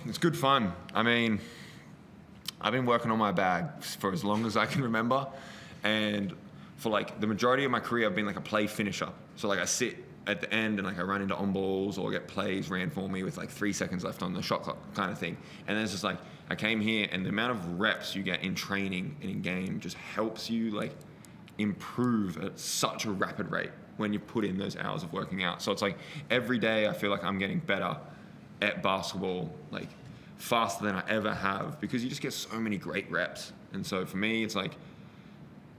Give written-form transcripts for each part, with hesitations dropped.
It's good fun. I mean, I've been working on my bag for as long as I can remember, and for like the majority of my career, I've been like a play finisher. So like I sit at the end and like I run into on balls or get plays ran for me with like 3 seconds left on the shot clock kind of thing. And then it's just like I came here, and the amount of reps you get in training and in game just helps you like improve at such a rapid rate when you put in those hours of working out. So it's like every day I feel like I'm getting better at basketball, like faster than I ever have, because you just get so many great reps. And so for me, it's like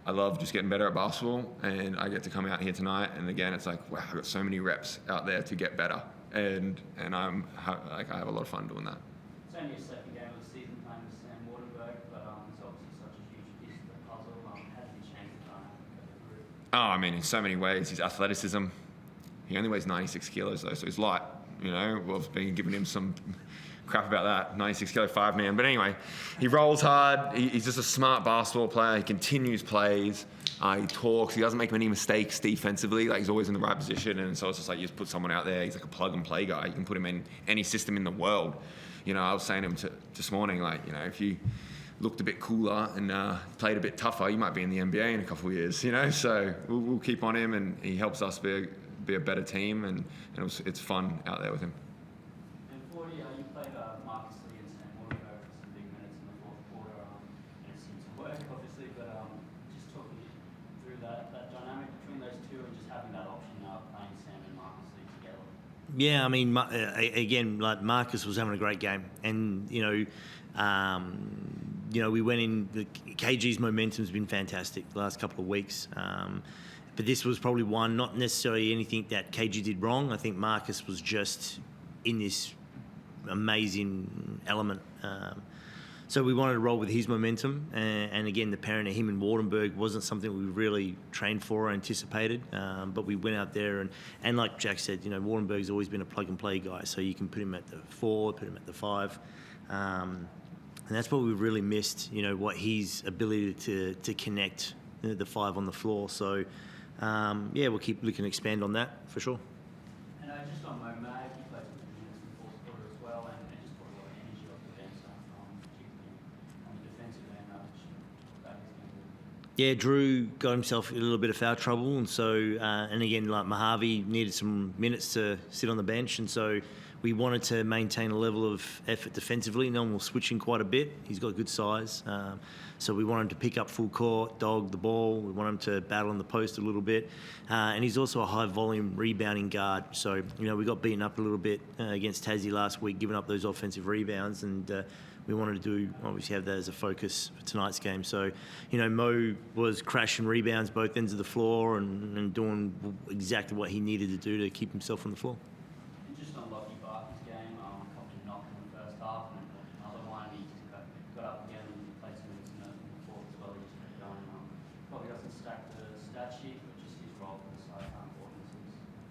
I love just getting better at basketball, and I get to come out here tonight, and again, it's like, wow, I've got so many reps out there to get better, and I have a lot of fun doing that. It's only your second game of the season playing with Sam Waterberg, but it's obviously such a huge piece of the puzzle. How did he change the dynamic of the group? Oh, I mean, in so many ways. His athleticism. He only weighs 96 kilos though, so he's light. You know, we've been giving him some crap about that. 96 kilo 5-man. But anyway, he rolls hard. He's just a smart basketball player. He continues plays. He talks. He doesn't make many mistakes defensively. Like, he's always in the right position. And so it's just like, you just put someone out there. He's like a plug and play guy. You can put him in any system in the world. You know, I was saying to him this morning, like, you know, if you looked a bit cooler and played a bit tougher, you might be in the NBA in a couple of years, you know? So we'll keep on him, and he helps us be a better team, and it's fun out there with him. And Forde, you played Marcus Lee and Sam Waterberg for some big minutes in the fourth quarter, and it seemed to work, obviously, but just talking through that dynamic between those two and just having that option playing Sam and Marcus Lee together. Yeah, I mean, again, like Marcus was having a great game, and we went in. KG's momentum's been fantastic the last couple of weeks. But this was probably one, not necessarily anything that KG did wrong. I think Marcus was just in this amazing element. So we wanted to roll with his momentum. And again, the pairing of him and Wardenberg wasn't something we really trained for or anticipated. But we went out there, and like Jack said, you know, Wardenberg's always been a plug-and-play guy. So you can put him at the 4, put him at the 5. And that's what we really missed, you know, what his ability to connect the 5 on the floor. So, we'll keep looking to expand on that for sure. And just on McVeigh, he played some good minutes in the fourth quarter as well, and just put a lot of energy off the bench, particularly on the defensive end. Yeah, Drew got himself in a little bit of foul trouble, and so, and again, like Mojave needed some minutes to sit on the bench, and so we wanted to maintain a level of effort defensively. No one was switching quite a bit. He's got good size. So we want him to pick up full court, dog the ball. We want him to battle on the post a little bit. And he's also a high-volume rebounding guard. So, you know, we got beaten up a little bit against Tassie last week, giving up those offensive rebounds. And we wanted to obviously have that as a focus for tonight's game. So, you know, Mo was crashing rebounds both ends of the floor and doing exactly what he needed to do to keep himself on the floor.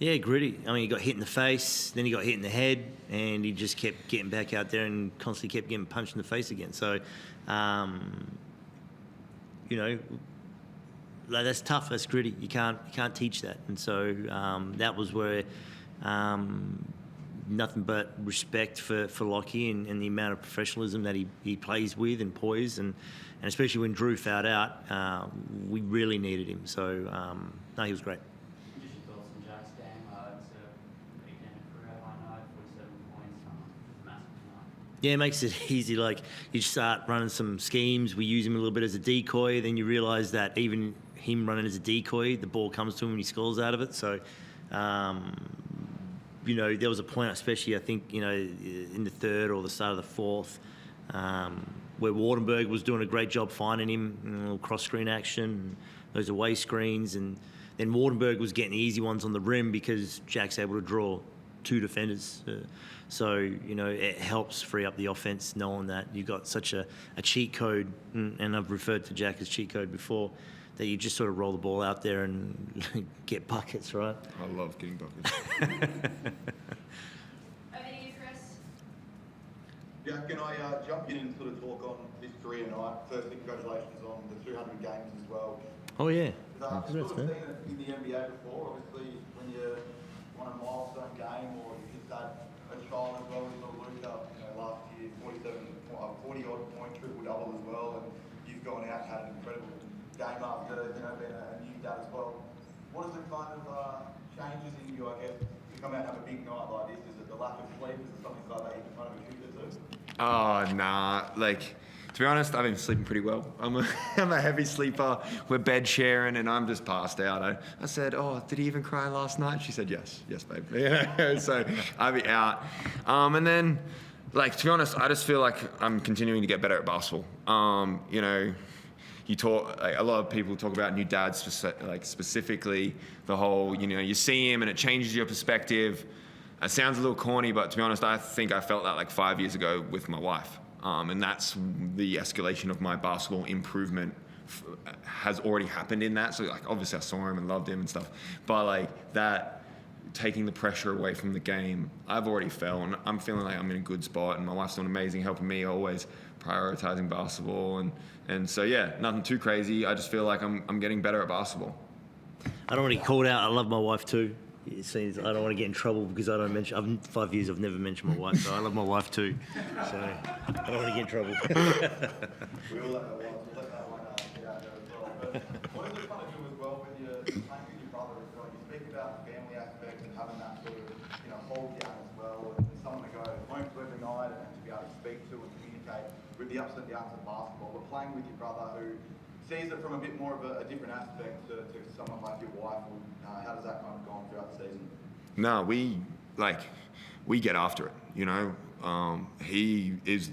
Yeah, gritty. I mean, he got hit in the face, then he got hit in the head, and he just kept getting back out there and constantly kept getting punched in the face again. So, you know, like, that's tough. That's gritty. You can't teach that. And so that was where nothing but respect for Lockie and the amount of professionalism that he plays with and poise, and especially when Drew fouled out, we really needed him. So, no, he was great. Yeah, it makes it easy. Like, you start running some schemes. We use him a little bit as a decoy. Then you realise that even him running as a decoy, the ball comes to him and he scores out of it. So, you know, there was a point, especially I think, you know, in the third or the start of the fourth, where Wardenberg was doing a great job finding him in a little cross-screen action, those away screens, and then Wardenberg was getting the easy ones on the rim because Jack's able to draw 2 defenders. So, you know, it helps free up the offense knowing that you've got such a cheat code, and I've referred to Jack as cheat code before, that you just sort of roll the ball out there and get buckets, right? I love getting buckets. Over to you, Chris. Yeah, can I jump in and sort of talk on this career night? Firstly, congratulations on the 200 games as well. Oh, yeah. I've sort of seen it in the NBA before. Obviously, when you want a milestone game or you hit that a child as well. We saw Luca, last year, 40-odd point triple-double as well, and you've gone out and had an incredible game after, being a new dad as well. What is the kind of changes in you, I guess, to come out and have a big night like this? Is it the lack of sleep? Is it something like that you can kind of attribute it to? Oh, nah. Like, to be honest, I've been sleeping pretty well. I'm a heavy sleeper. We're bed sharing, and I'm just passed out. I said, oh, did he even cry last night? She said, yes, babe. So I'll be out. And then, like, to be honest, I just feel like I'm continuing to get better at basketball. You talk, like, a lot of people talk about new dads, specifically the whole, you see him and it changes your perspective. It sounds a little corny, but to be honest, I think I felt that like 5 years ago with my wife. And that's the escalation of my basketball improvement has already happened in that. So, like, obviously I saw him and loved him and stuff, but like that, taking the pressure away from the game, I've already fell, and I'm feeling like I'm in a good spot, and my wife's doing amazing, helping me, always prioritizing basketball, and so yeah, nothing too crazy. I just feel like I'm getting better at basketball. I don't want to get called out. I love my wife too. It seems I don't want to get in trouble because I don't mention. 5 years I've never mentioned my wife, so I love my wife too. So I don't want to get in trouble. We all let that one get out there as well. But what does it kind of do as well when you're playing with your brother as well? You speak about the family aspect and having that sort of hold down as well, and someone to go home to every night and to be able to speak to and communicate with the ups and downs of basketball. But playing with your brother who sees it from a bit more of a different aspect to someone like your wife, how does that kind of go on throughout the season? No, we get after it. He is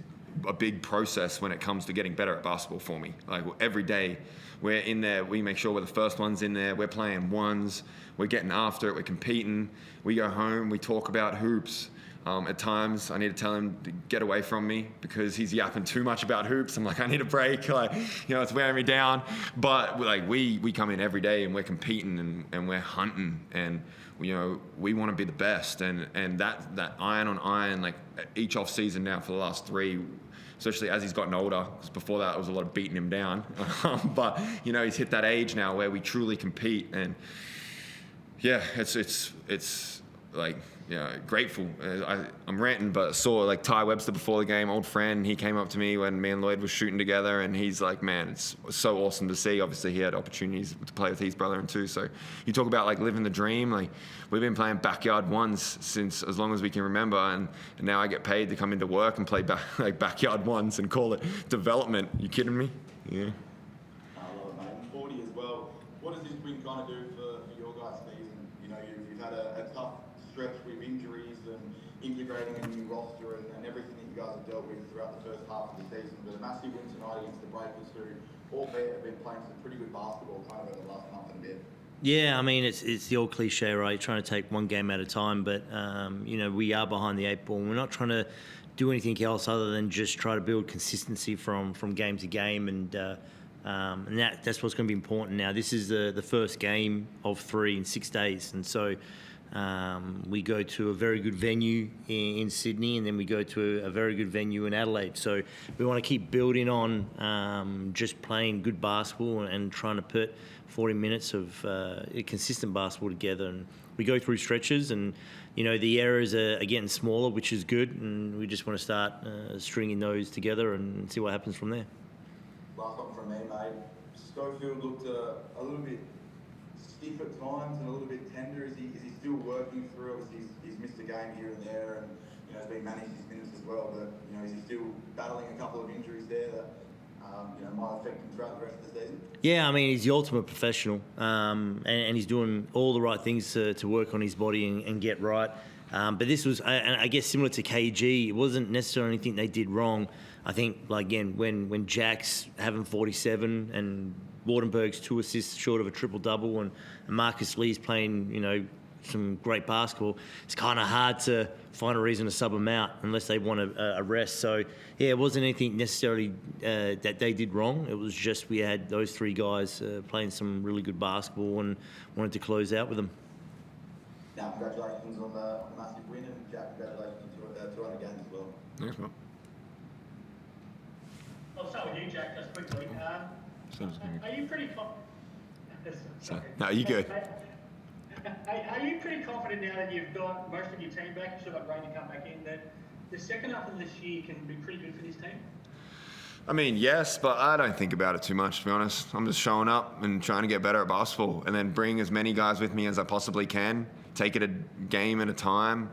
a big process when it comes to getting better at basketball for me. Like, every day we're in there, we make sure we're the first ones in there, we're playing ones, we're getting after it, we're competing. We go home, we talk about hoops. At times I need to tell him to get away from me because he's yapping too much about hoops. I'm like, I need a break. Like, it's wearing me down. But like, we come in every day and we're competing and we're hunting, and we want to be the best, and that iron on iron, like each off season now for the last 3, especially as he's gotten older, because before that it was a lot of beating him down. But he's hit that age now where we truly compete, and yeah, it's like, grateful. I'm ranting, but I saw like Ty Webster before the game, old friend. He came up to me when me and Lloyd was shooting together, and he's like, man, it's so awesome to see. Obviously, he had opportunities to play with his brother and too. So you talk about like living the dream. Like, we've been playing backyard ones since as long as we can remember, and now I get paid to come into work and play backyard ones and call it development. You kidding me? Yeah. I love it, mate. And Forde as well. What does this win kind of do for your guys' season? You've had a tough stretch with injuries and integrating a new roster and everything that you guys have dealt with throughout the first half of the season. But a massive win tonight against the Breakers, who albeit have been playing some pretty good basketball kind of over the last month and a bit. Yeah, I mean, it's the old cliche, right? Trying to take one game at a time, but we are behind the 8 ball. We're not trying to do anything else other than just try to build consistency from game to game, and that's what's going to be important now. This is the first game of 3 in 6 days, and so we go to a very good venue in Sydney, and then we go to a very good venue in Adelaide. So we want to keep building on just playing good basketball and trying to put 40 minutes of consistent basketball together. And we go through stretches, and the errors are getting smaller, which is good, and we just want to start stringing those together and see what happens from there. Last one from me, mate. Schofield looked a little bit stiff at times and a little bit tender. Is he still working through? Obviously, he's missed a game here and there, and has been managed his minutes as well. But is he still battling a couple of injuries there that might affect him throughout the rest of the season? Yeah, I mean, he's the ultimate professional, and he's doing all the right things to work on his body and get right. But this was, and I guess similar to KG, it wasn't necessarily anything they did wrong. I think, like, again, when Jack's having 47 and Wardenberg's 2 assists short of a triple-double, and Marcus Lee's playing, some great basketball, it's kind of hard to find a reason to sub them out unless they want a rest. So, yeah, it wasn't anything necessarily that they did wrong. It was just we had those 3 guys playing some really good basketball and wanted to close out with them. Now, congratulations on the massive win, and Jack, congratulations on 200 games as well. Thanks, man. I'll start with you, Jack, just quickly. Are you pretty confident? No, you good. Hey, are you pretty confident now that you've got most of your team back, you've still got Rain to come back in, that the second half of this year can be pretty good for this team? I mean, yes, but I don't think about it too much, to be honest. I'm just showing up and trying to get better at basketball and then bring as many guys with me as I possibly can, take it a game at a time.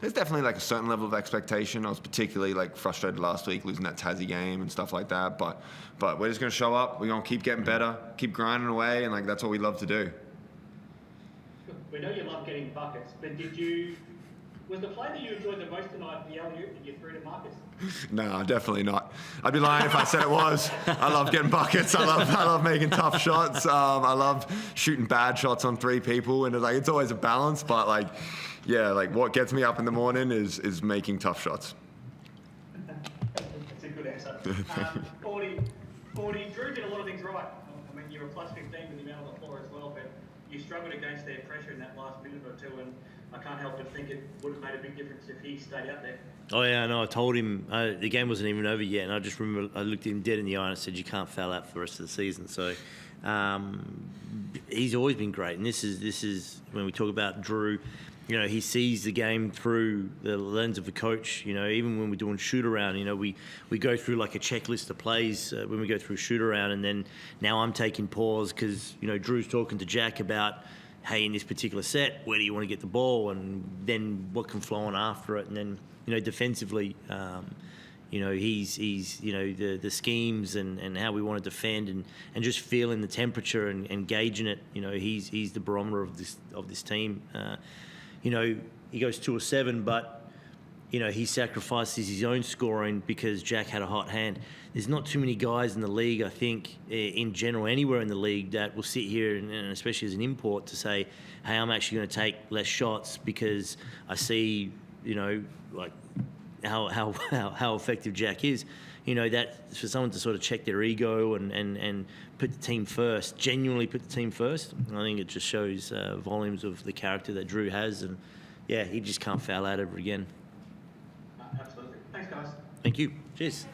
There's definitely like a certain level of expectation. I was particularly like frustrated last week losing that Tassie game and stuff like that, but we're just going to show up. We're going to keep getting better, keep grinding away, and like that's what we love to do. We know you love getting buckets, but was the play that you enjoyed the most tonight the alley-oop that you threw to Marcus? No, definitely not. I'd be lying if I said it was. I love getting buckets. I love making tough shots. I love shooting bad shots on three people, and it's always a balance. But what gets me up in the morning is making tough shots. That's a good answer. Forde, Drew did a lot of things right. I mean, you were plus 15 with the amount on the floor as well, but you struggled against their pressure in that last minute or two, and I can't help but think it would have made a big difference if he stayed out there. Oh yeah, I know. I told him the game wasn't even over yet, and I just remember I looked him dead in the eye and I said, "You can't foul out for the rest of the season." So he's always been great, and this is when we talk about Drew. You know, he sees the game through the lens of the coach. You know, even when we're doing shoot around, you know, we go through like a checklist of plays when we go through shoot around, and then now I'm taking pause because you know Drew's talking to Jack about, hey, in this particular set, where do you want to get the ball, and then what can flow on after it, and then you know defensively, you know he's you know the schemes and how we want to defend and just feeling the temperature and gauging it. You know he's the barometer of this team. You know, he goes 2 of 7, but, you know, he sacrifices his own scoring because Jack had a hot hand. There's not too many guys in the league, I think, in general, anywhere in the league, that will sit here, and especially as an import, to say, hey, I'm actually going to take less shots because I see, you know, like how effective Jack is. You know, that for someone to sort of check their ego and put the team first, genuinely put the team first, I think it just shows volumes of the character that Drew has. And, yeah, he just can't foul out ever again. Absolutely. Thanks, guys. Thank you. Cheers.